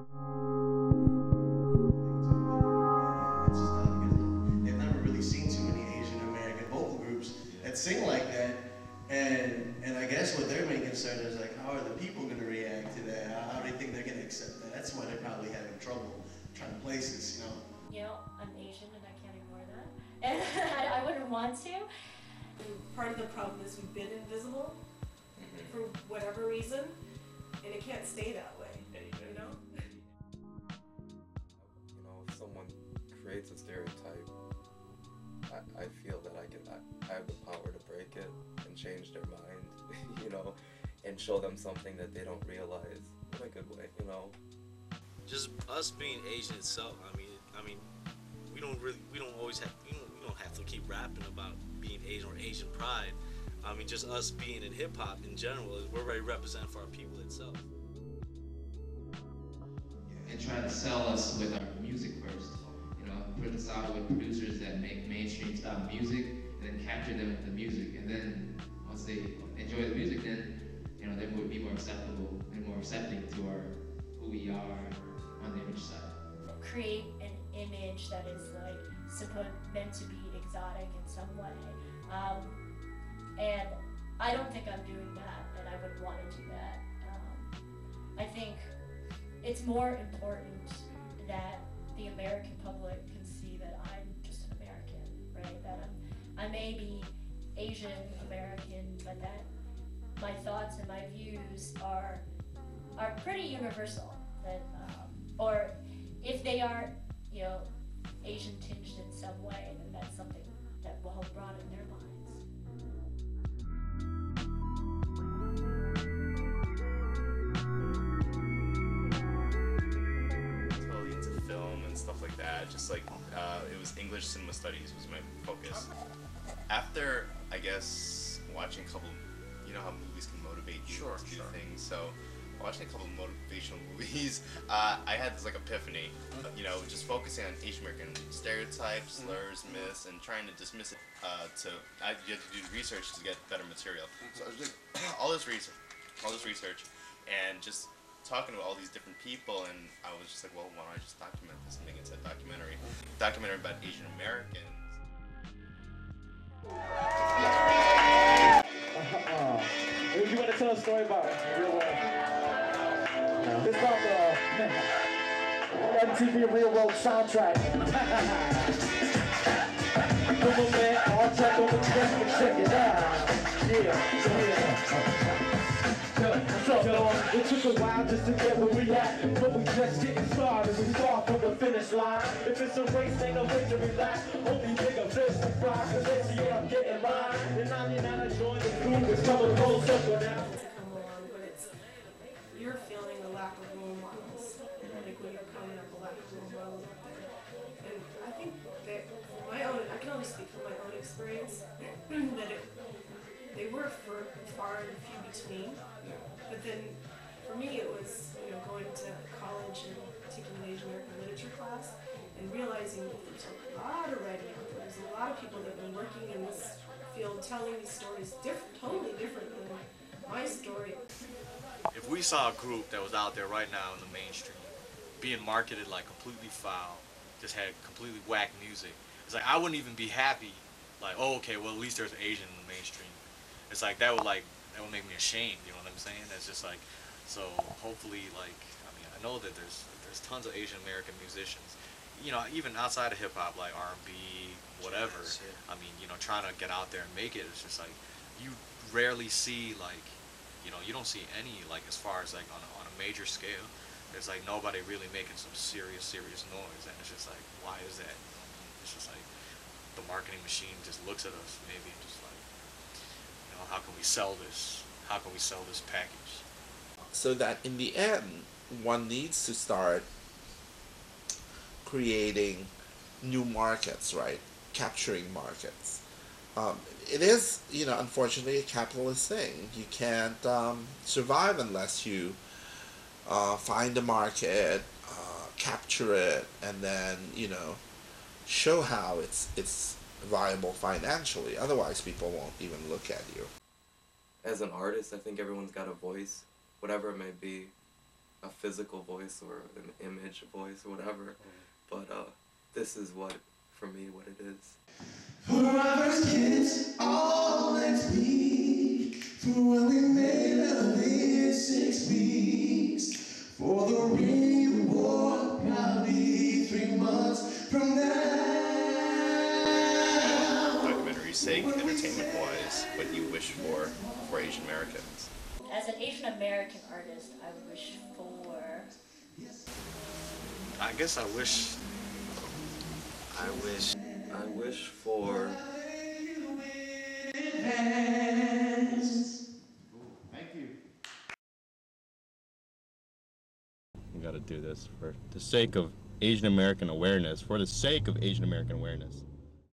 It's just because they've never really seen too many Asian American vocal groups that sing like that. And I guess what their main concern is like, how are the people going to react to that? How do they think they're going to accept that? That's why they're probably having trouble trying to place this, you know? You know, I'm Asian and I can't ignore that. And I wouldn't want to. And part of the problem is we've been invisible for whatever reason, and it can't stay that way, you know? You know, if someone creates a stereotype, I feel that I have the power to break it and change their mind, you know, and show them something that they don't realize in a good way, you know. Just us being Asian itself. I mean, we don't always have, we don't have to keep rapping about being Asian or Asian pride. I mean, just us being in hip hop in general, we're very representative for our people itself. And try to sell us with our music first. You know, put us out with producers that make mainstream style music, and then capture them with the music. And then once they enjoy the music, then you know they would be more acceptable and more accepting to our who we are on the image side. Create an image that is like meant to be exotic in some way. And I don't think I'm doing that, and I wouldn't want to do that. I think it's more important that the American public can see that I'm just an American, right? That I may be Asian American, but that my thoughts and my views are pretty universal. That or if they are, you know, Asian tinged in some way, then that's something that will help broaden their minds. Totally into film and stuff like that. Just like it was English cinema studies was my focus. After I guess watching a couple, you know how movies can motivate you to do things. So watching a couple of motivational movies, I had this like epiphany. You know, just focusing on Asian American stereotypes, slurs, myths, and trying to dismiss it. You have to do research to get better material. So I was doing all this research, and just talking to all these different people, and I was just like, well, why don't I just document this and make it into a documentary about Asian Americans. What do you want to tell a story about real world? It's called the MTV Real World soundtrack. Come on, man, I'll check on the Christmas, check it out. So, it took a while just to get where we at, but we just getting started. We far from the finish line. If it's a race, ain't no victory lap. Only bigger fish to fry, cause this year I'm getting mine. And 99 I joined the group, it's coming full circle now. Come along, but it's, you're feeling the lack of role models. Like when you're coming up, a lack of role models out there. And I think that I can only speak from my own experience, that they were far and few between. But then, for me, it was going to college and taking an Asian American literature class and realizing that there's a lot of writing out there. There's a lot of people that have been working in this field, telling these stories totally different than my story. If we saw a group that was out there right now in the mainstream, being marketed like completely foul, just had completely whack music, it's like I wouldn't even be happy. Like, oh, okay, well at least there's Asian in the mainstream. It's like that would make me ashamed, you know what I'm saying? It's just like, so hopefully, like, I mean, I know that there's tons of Asian American musicians, you know, even outside of hip hop, like R&B, whatever. I mean, you know, trying to get out there and make it, it's just like, you rarely see, like, you know, you don't see any, like, as far as, like, on a major scale, there's, like, nobody really making some serious noise, and it's just like, why is that? You know what I mean? It's just like, the marketing machine just looks at us, maybe, just like, how can we sell this? How can we sell this package? So that in the end, one needs to start creating new markets, right? Capturing markets. It is, you know, unfortunately a capitalist thing. You can't survive unless you find a market, capture it, and then, you know, show how it's viable financially. Otherwise, people won't even look at you. As an artist, I think everyone's got a voice, whatever it may be. a physical voice or an image voice or whatever, but this is what, for me, what it is. For our first kiss, all next week. For when we made love in 6 weeks. For the ring you wore, probably 3 months from now. Documentary's sake, entertainment-wise, what you wish for Asian Americans? As an Asian American artist, I wish for. I guess I wish for Thank you. We got to do this for the sake of Asian American awareness, for the sake of Asian American awareness.